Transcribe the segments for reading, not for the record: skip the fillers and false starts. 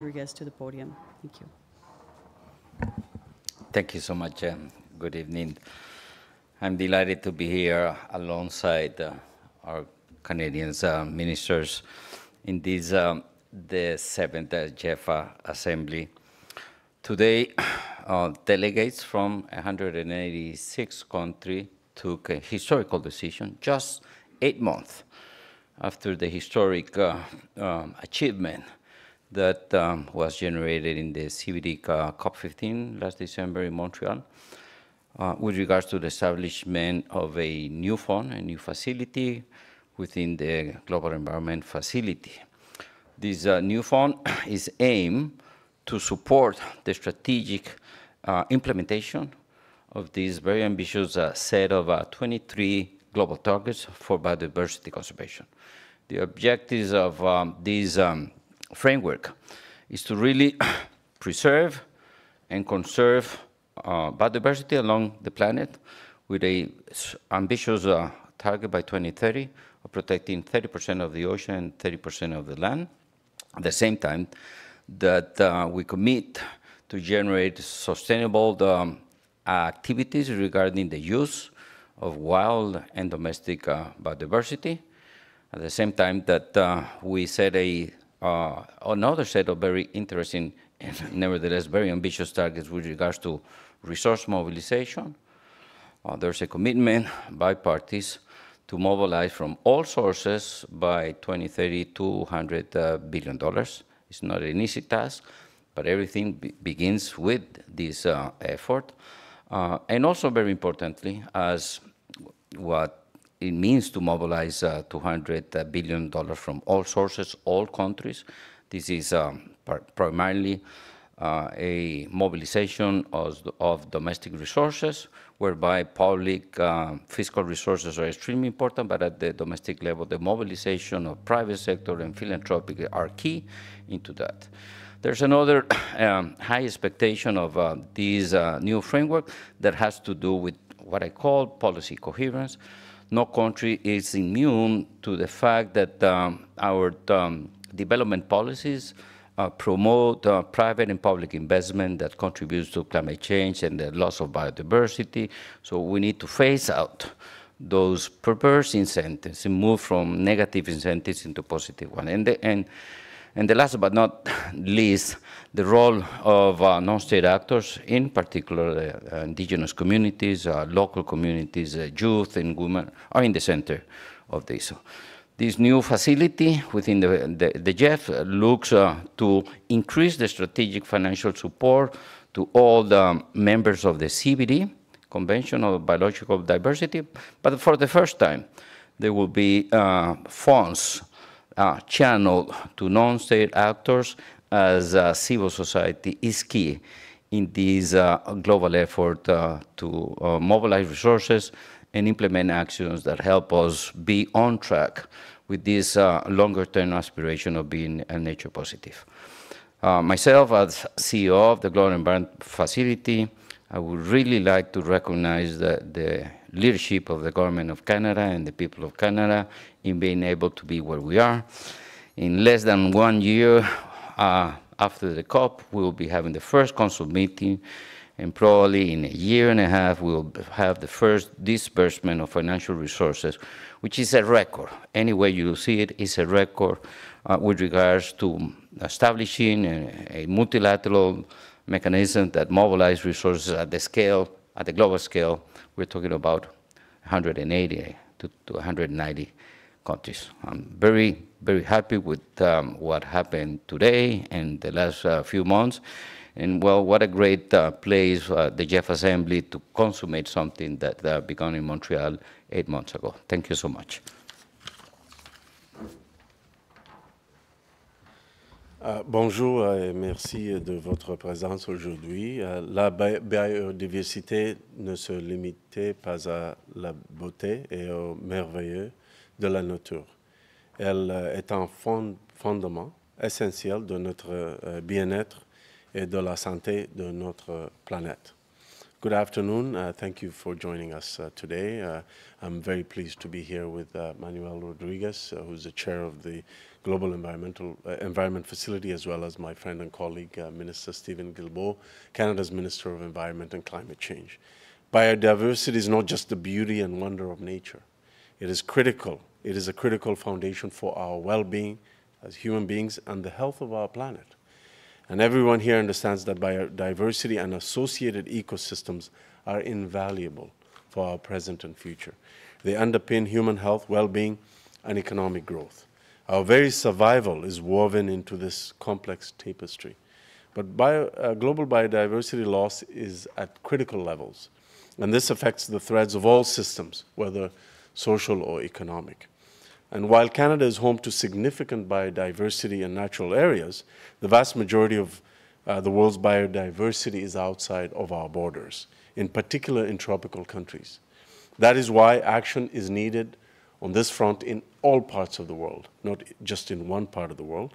Rodriguez to the podium. Thank you. Thank you so much. Good evening. I'm delighted to be here alongside our Canadian ministers in this, the 7th GEF Assembly. Today, delegates from 186 countries took a historical decision just 8 months after the historic achievement that was generated in the CBD COP15 last December in Montreal with regards to the establishment of a new fund, a new facility within the Global Environment Facility. This new fund is aimed to support the strategic implementation of this very ambitious set of 23 global targets for biodiversity conservation. The objectives of this framework is to really preserve and conserve biodiversity along the planet with an ambitious target by 2030 of protecting 30% of the ocean and 30% of the land. At the same time that we commit to generate sustainable activities regarding the use of wild and domestic biodiversity. At the same time that we set another set of very interesting and nevertheless very ambitious targets with regards to resource mobilization. There's a commitment by parties to mobilize from all sources by 2030 $200 billion. It's not an easy task, but everything begins with this effort. And also very importantly, as what it means to mobilize $200 billion from all sources, all countries. This is primarily a mobilization of domestic resources, whereby public fiscal resources are extremely important, but at the domestic level, the mobilization of private sector and philanthropy are key into that. There's another high expectation of this new framework that has to do with what I call policy coherence. No country is immune to the fact that our development policies promote private and public investment that contributes to climate change and the loss of biodiversity. So we need to phase out those perverse incentives and move from negative incentives into positive ones. And the last but not least, the role of non-state actors, in particular indigenous communities, local communities, youth and women, are in the center of this. This new facility within the GEF looks to increase the strategic financial support to all the members of the CBD, Convention on Biological Diversity, but for the first time, there will be funds channeled to non-state actors as civil society is key in this global effort to mobilize resources and implement actions that help us be on track with this longer-term aspiration of being nature positive. Myself, as CEO of the Global Environment Facility, I would really like to recognize the leadership of the Government of Canada and the people of Canada in being able to be where we are. In less than 1 year after the COP, we will be having the first council meeting, and probably in 1.5 years, we will have the first disbursement of financial resources, which is a record. Any way you see it, is a record with regards to establishing a multilateral mechanism that mobilizes resources at the scale, at the global scale. We're talking about 180 to 190 countries. I'm very, very happy with what happened today and the last few months. And well, what a great place, the GEF Assembly, to consummate something that began in Montreal 8 months ago. Thank you so much. Bonjour et merci de votre présence aujourd'hui. La biodiversité ne se limitait pas à la beauté et au merveilleux de la nature. Elle est un fondement essentiel de notre bien-être et de la santé de notre planète. Good afternoon. Thank you for joining us today. I'm very pleased to be here with Manuel Rodriguez, who's the chair of the Global Environment Facility, as well as my friend and colleague, Minister Stephen Guilbeault, Canada's Minister of Environment and Climate Change. Biodiversity is not just the beauty and wonder of nature. It is critical. It is a critical foundation for our well-being as human beings and the health of our planet. And everyone here understands that biodiversity and associated ecosystems are invaluable for our present and future. They underpin human health, well-being, and economic growth. Our very survival is woven into this complex tapestry. But global biodiversity loss is at critical levels, and this affects the threads of all systems, whether social or economic. And while Canada is home to significant biodiversity and natural areas, the vast majority of the world's biodiversity is outside of our borders, in particular in tropical countries. That is why action is needed on this front in all parts of the world, not just in one part of the world.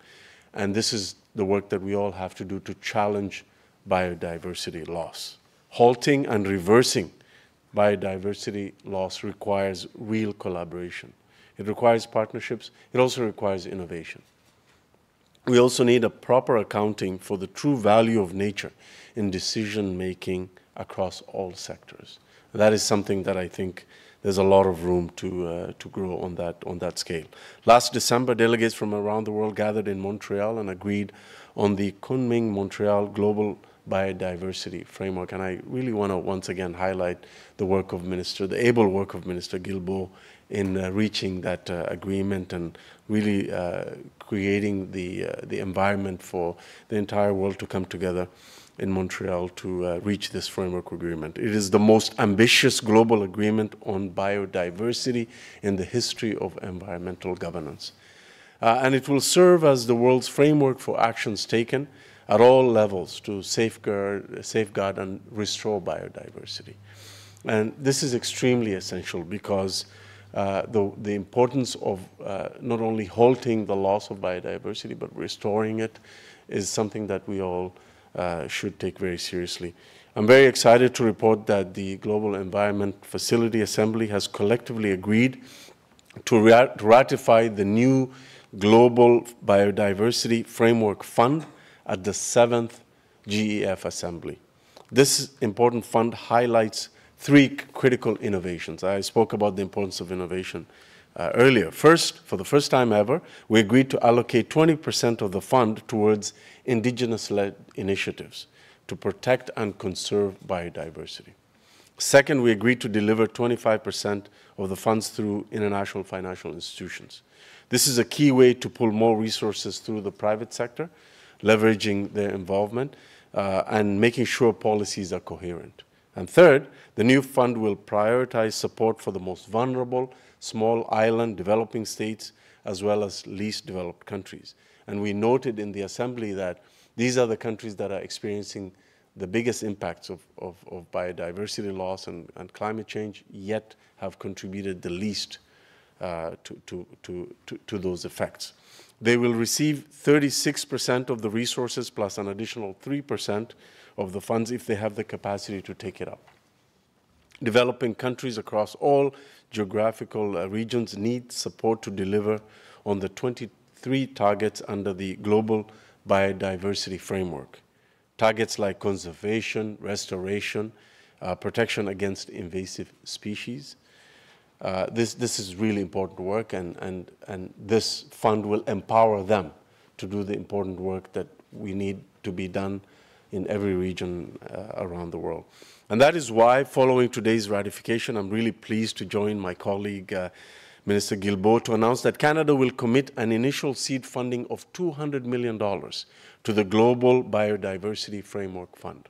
And this is the work that we all have to do to challenge biodiversity loss. Halting and reversing biodiversity loss requires real collaboration. It requires partnerships. It also requires innovation. We also need a proper accounting for the true value of nature in decision-making across all sectors. That is something that I think there's a lot of room to grow on that scale. Last December, delegates from around the world gathered in Montreal and agreed on the Kunming-Montreal Global Biodiversity Framework. And I really want to once again highlight the work of the able work of Minister Guilbeault in reaching that agreement and really creating the environment for the entire world to come together in Montreal to reach this framework agreement. It is the most ambitious global agreement on biodiversity in the history of environmental governance. And it will serve as the world's framework for actions taken at all levels to safeguard and restore biodiversity. And this is extremely essential because the importance of not only halting the loss of biodiversity, but restoring it is something that we all should take very seriously. I'm very excited to report that the Global Environment Facility Assembly has collectively agreed to ratify the new Global Biodiversity Framework Fund at the 7th GEF Assembly. This important fund highlights three critical innovations. I spoke about the importance of innovation earlier. First, for the first time ever, we agreed to allocate 20% of the fund towards Indigenous-led initiatives to protect and conserve biodiversity. Second, we agreed to deliver 25% of the funds through international financial institutions. This is a key way to pull more resources through the private sector, leveraging their involvement and making sure policies are coherent. And third, the new fund will prioritize support for the most vulnerable, small island developing states, as well as least developed countries. And we noted in the Assembly that these are the countries that are experiencing the biggest impacts of biodiversity loss and climate change, yet have contributed the least to those effects. They will receive 36% of the resources plus an additional 3% of the funds if they have the capacity to take it up. Developing countries across all geographical regions need support to deliver on the 23 targets under the Global Biodiversity Framework. Targets like conservation, restoration, protection against invasive species. This is really important work, and this fund will empower them to do the important work that we need to be done in every region around the world. And that is why, following today's ratification, I'm really pleased to join my colleague, Minister Guilbeault, to announce that Canada will commit an initial seed funding of $200 million to the Global Biodiversity Framework Fund.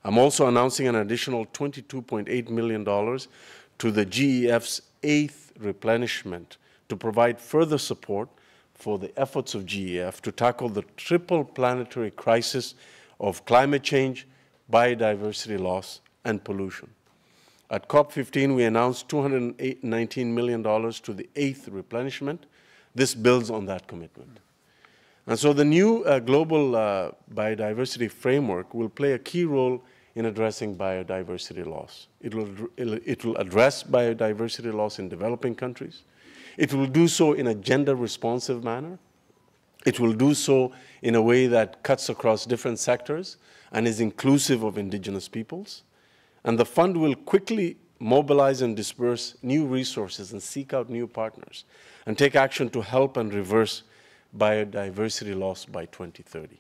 I'm also announcing an additional $22.8 million to the GEF's 8th replenishment to provide further support for the efforts of GEF to tackle the triple planetary crisis of climate change, biodiversity loss, and pollution. At COP15, we announced $219 million to the 8th replenishment. This builds on that commitment. And so the new Global Biodiversity Framework will play a key role in addressing biodiversity loss. It will address biodiversity loss in developing countries. It will do so in a gender-responsive manner. It will do so in a way that cuts across different sectors and is inclusive of indigenous peoples. And the fund will quickly mobilize and disperse new resources and seek out new partners and take action to help and reverse biodiversity loss by 2030.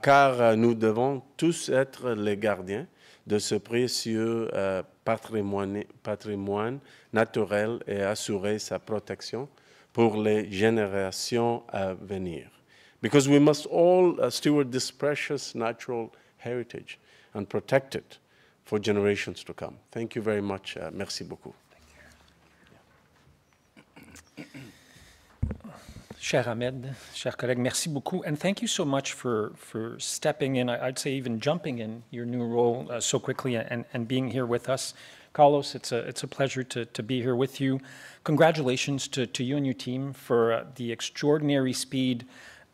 Car nous devons tous être les gardiens de ce précieux patrimoine naturel et assurer sa protection pour les générations à venir. Because we must all steward this precious natural heritage and protect it for generations to come. Thank you very much. Merci beaucoup. Cher Ahmed, chers collègues, merci beaucoup. And thank you so much for stepping in, I'd say even jumping in your new role so quickly and being here with us. Carlos, it's a pleasure to be here with you. Congratulations to you and your team for the extraordinary speed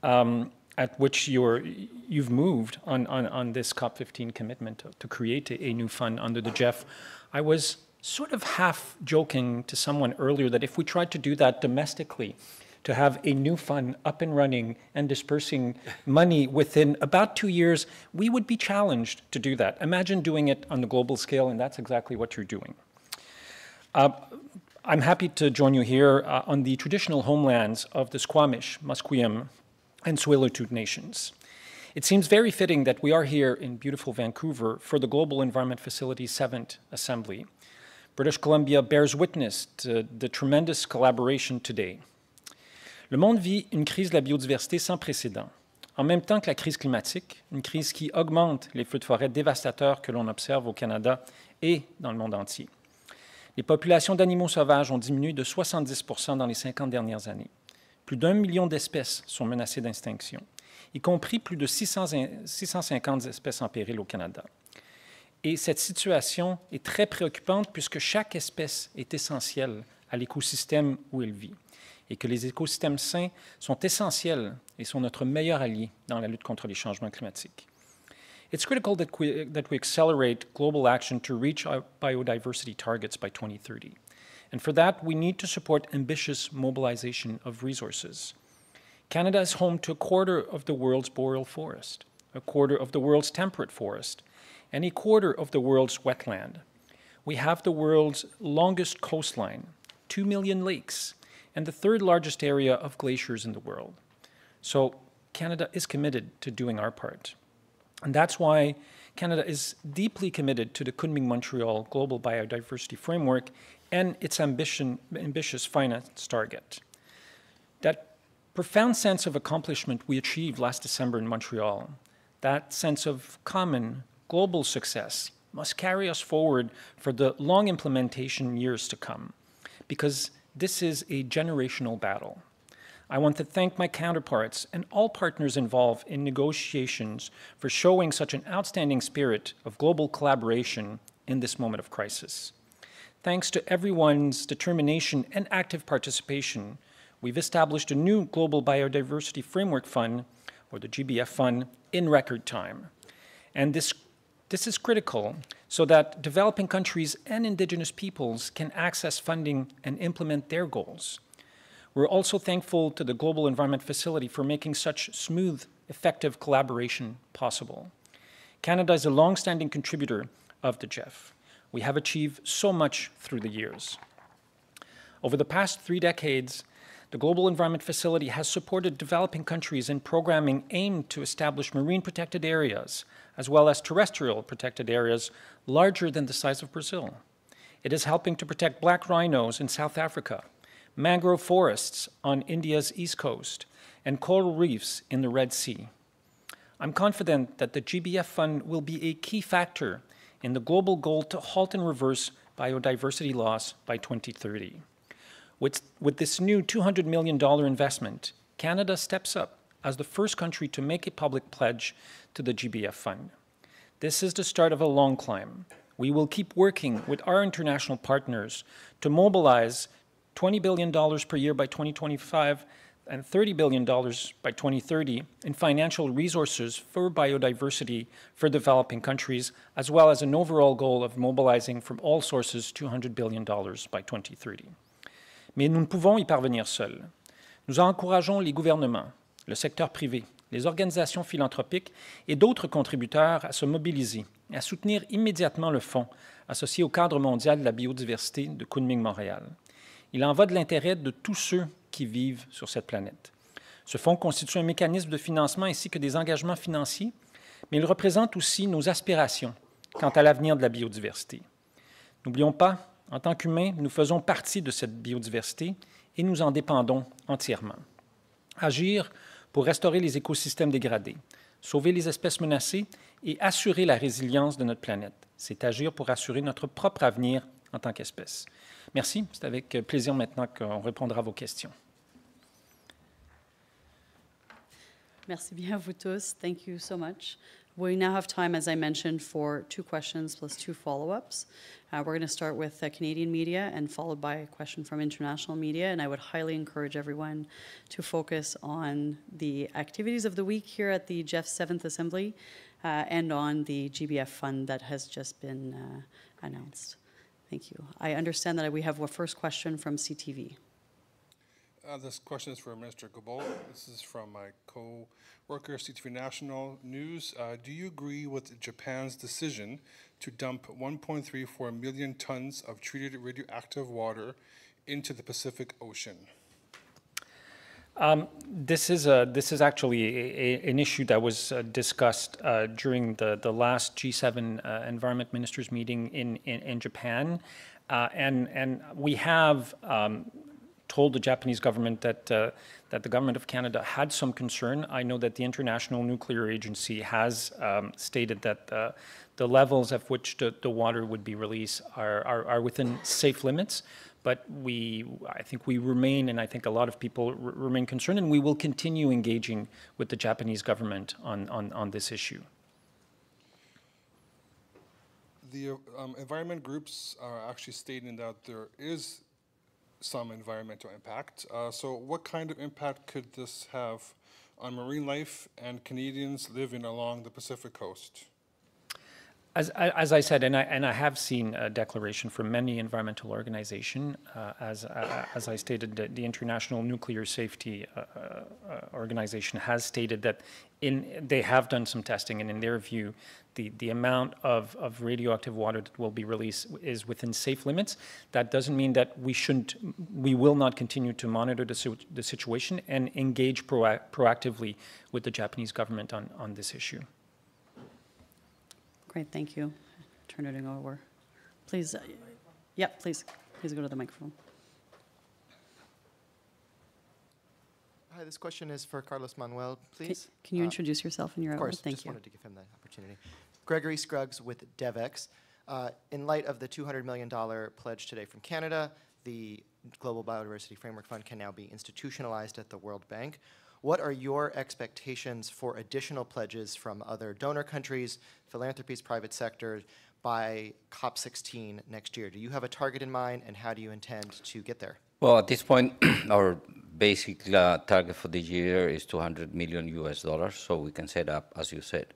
at which you've moved on this COP15 commitment to create a new fund under the GEF. I was sort of half joking to someone earlier that if we tried to do that domestically, to have a new fund up and running and dispersing money within about 2 years, we would be challenged to do that. Imagine doing it on the global scale, and that's exactly what you're doing. I'm happy to join you here on the traditional homelands of the Squamish, Musqueam, and Tsleil-Waututh nations. It seems very fitting that we are here in beautiful Vancouver for the Global Environment Facility's 7th Assembly. British Columbia bears witness to the tremendous collaboration today. Le monde vit une crise de la biodiversité sans précédent. En même temps que la crise climatique, une crise qui augmente les feux de forêt dévastateurs que l'on observe au Canada et dans le monde entier. Les populations d'animaux sauvages ont diminué de 70% dans les 50 dernières années. Plus d'1 million d'espèces sont menacées d'extinction, y compris plus de 650 espèces en péril au Canada. Et cette situation est très préoccupante puisque chaque espèce est essentielle à l'écosystème où elle vit, et que les écosystèmes sains sont essentiels et sont notre meilleur allié dans la lutte contre les changements climatiques. It's critical that we accelerate global action to reach our biodiversity targets by 2030. And for that, we need to support ambitious mobilization of resources. Canada is home to a quarter of the world's boreal forest, a quarter of the world's temperate forest, and a quarter of the world's wetland. We have the world's longest coastline, 2 million lakes, and the third largest area of glaciers in the world. So Canada is committed to doing our part. And that's why Canada is deeply committed to the Kunming-Montreal Global Biodiversity Framework and its ambitious finance target. That profound sense of accomplishment we achieved last December in Montreal, that sense of common global success must carry us forward for the long implementation years to come, because this is a generational battle. I want to thank my counterparts and all partners involved in negotiations for showing such an outstanding spirit of global collaboration in this moment of crisis. Thanks to everyone's determination and active participation, we've established a new Global Biodiversity Framework Fund, or the GBF Fund, in record time. And this is critical so that developing countries and indigenous peoples can access funding and implement their goals. We're also thankful to the Global Environment Facility for making such smooth, effective collaboration possible. Canada is a long-standing contributor of the GEF. We have achieved so much through the years. Over the past 3 decades, the Global Environment Facility has supported developing countries in programming aimed to establish marine protected areas, as well as terrestrial protected areas larger than the size of Brazil. It is helping to protect black rhinos in South Africa, mangrove forests on India's east coast, and coral reefs in the Red Sea. I'm confident that the GBF Fund will be a key factor in the global goal to halt and reverse biodiversity loss by 2030. With this new $200 million investment, Canada steps up as the first country to make a public pledge to the GBF Fund. This is the start of a long climb. We will keep working with our international partners to mobilize $20 billion per year by 2025, and $30 billion by 2030 in financial resources for biodiversity for developing countries, as well as an overall goal of mobilizing from all sources $200 billion by 2030. Mais nous ne pouvons y parvenir seuls. Nous encourageons les gouvernements, le secteur privé, les organisations philanthropiques et d'autres contributeurs à se mobiliser et à soutenir immédiatement le fonds associé au cadre mondial de la biodiversité de Kunming-Montréal. Il en va de l'intérêt de tous ceux qui vivent sur cette planète. Ce fonds constitue un mécanisme de financement ainsi que des engagements financiers, mais il représente aussi nos aspirations quant à l'avenir de la biodiversité. N'oublions pas, en tant qu'humains, nous faisons partie de cette biodiversité et nous en dépendons entièrement. Agir pour restaurer les écosystèmes dégradés, sauver les espèces menacées et assurer la résilience de notre planète. C'est agir pour assurer notre propre avenir en tant qu'espèce. Merci. C'est avec plaisir maintenant qu'on répondra à vos questions. Merci bien à vous tous. Thank you so much. We now have time, as I mentioned, for 2 questions plus 2 follow-ups. We're going to start with Canadian media and followed by a question from international media. And I would highly encourage everyone to focus on the activities of the week here at the GEF 7th Assembly and on the GBF fund that has just been announced. Thank you. I understand that we have a first question from CTV. This question is for Minister Guilbeault. This is from my co-worker, CTV National News. Do you agree with Japan's decision to dump 1.34 million tons of treated radioactive water into the Pacific Ocean? This is actually an issue that was discussed during the last G7 Environment Ministers meeting in Japan, and we have told the Japanese government that the government of Canada had some concern. I know that the International Nuclear Agency has stated that the levels at which the water would be released are within safe limits. But I think we remain, and I think a lot of people remain concerned, and we will continue engaging with the Japanese government on this issue. The environment groups are actually stating that there is some environmental impact. So what kind of impact could this have on marine life and Canadians living along the Pacific coast? As I said, and I have seen a declaration from many environmental organizations, as I stated, the International Nuclear Safety Organization has stated that they have done some testing, and in their view, the amount of radioactive water that will be released is within safe limits. That doesn't mean that we will not continue to monitor the situation and engage proactively with the Japanese government on this issue. Great, thank you. Turn it over. Please, please go to the microphone. Hi, this question is for Carlos Manuel, please. Can you introduce yourself and your Of course, Thank just you. wanted to give him that opportunity. Gregory Scruggs with DevEx. In light of the $200 million pledge today from Canada, the Global Biodiversity Framework Fund can now be institutionalized at the World Bank. What are your expectations for additional pledges from other donor countries, philanthropies, private sector, by COP16 next year? Do you have a target in mind, and how do you intend to get there? Well, at this point, our basic target for this year is $200 million US, so we can set up, as you said,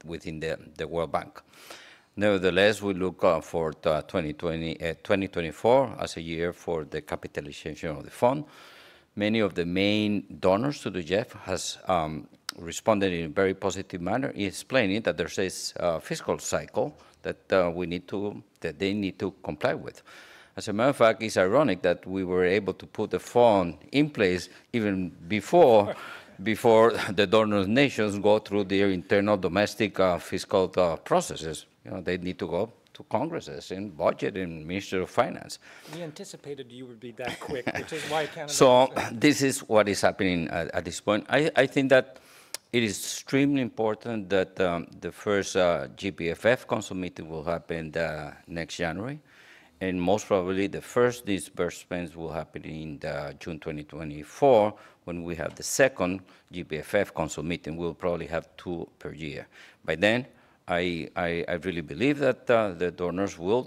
within the World Bank. Nevertheless, we look for 2024 as a year for the capitalization of the fund. Many of the main donors to the GEF has responded in a very positive manner, explaining that there's this fiscal cycle that they need to comply with. As a matter of fact, it's ironic that we were able to put the fund in place even before the donor nations go through their internal domestic fiscal processes. You know, they need to go to Congresses and budget and Minister of Finance. We anticipated you would be that quick, which is why Canada... So this is what is happening at this point. I think that it is extremely important that the first GBFF Council meeting will happen next January, and most probably the first disbursements will happen in June 2024, when we have the second GBFF Council meeting. We'll probably have 2 per year. By then, I really believe that the donors will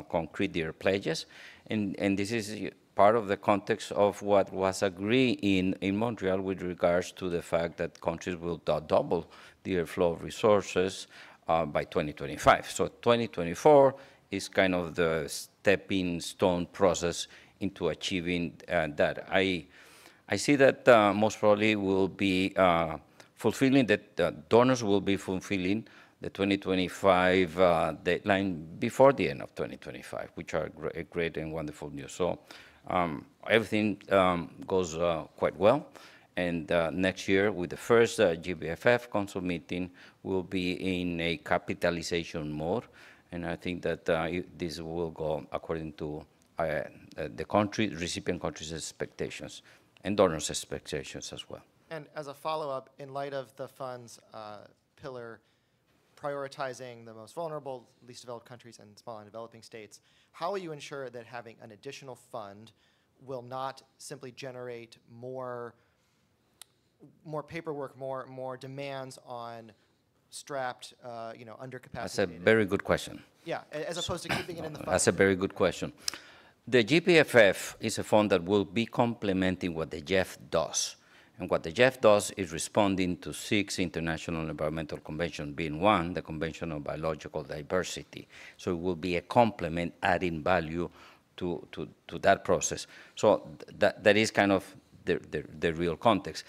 concrete their pledges, and this is part of the context of what was agreed in Montreal with regards to the fact that countries will double their flow of resources by 2025. So 2024 is kind of the stepping stone process into achieving that. I see that most probably will be fulfilling, that donors will be fulfilling the 2025 deadline before the end of 2025, which are great and wonderful news. So everything goes quite well. And next year, with the first GBFF council meeting, we'll be in a capitalization mode. And I think that this will go according to the recipient countries' expectations and donors' expectations as well. And as a follow-up, in light of the fund's pillar prioritizing the most vulnerable, least developed countries and small and developing states, how will you ensure that having an additional fund will not simply generate more paperwork, more demands on strapped, undercapacitated? That's a very good question. Yeah, as opposed to keeping it in the fund. That's a very good question. The GBFF is a fund that will be complementing what the GEF does. And what the GEF does is responding to 6 international environmental conventions, being one, the Convention on Biological Diversity. So it will be a complement adding value to that process. So that is kind of the real context.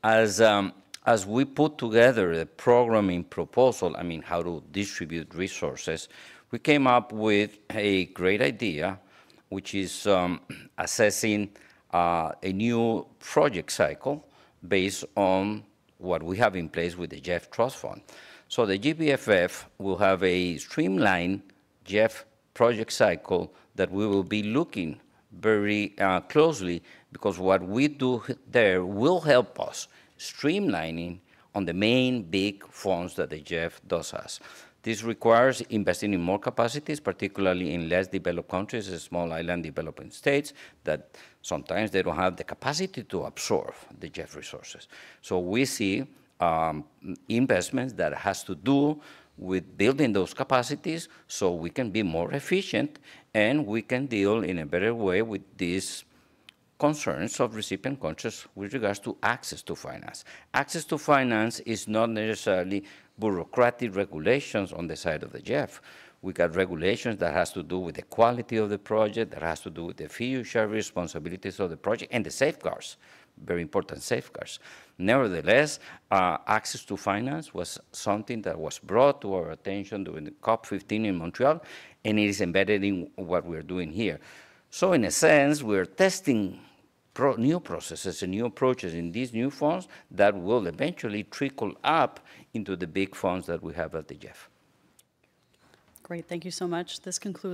As we put together the programming proposal, I mean, how to distribute resources, we came up with a great idea, which is assessing a new project cycle based on what we have in place with the GEF Trust Fund. So the GBFF will have a streamlined GEF project cycle that we will be looking very closely, because what we do there will help us streamlining on the main big funds that the GEF does has. This requires investing in more capacities, particularly in less developed countries, small island developing states, that sometimes they don't have the capacity to absorb the GEF resources. So we see investments that has to do with building those capacities so we can be more efficient and we can deal in a better way with these concerns of recipient countries with regards to access to finance. Access to finance is not necessarily bureaucratic regulations on the side of the GEF. We got regulations that has to do with the quality of the project, that has to do with the fiduciary responsibilities of the project, and the safeguards, very important safeguards. Nevertheless, access to finance was something that was brought to our attention during the COP15 in Montreal, and it is embedded in what we're doing here. So in a sense, we're testing new processes and new approaches in these new funds that will eventually trickle up into the big funds that we have at the GEF. Great, thank you so much. This concludes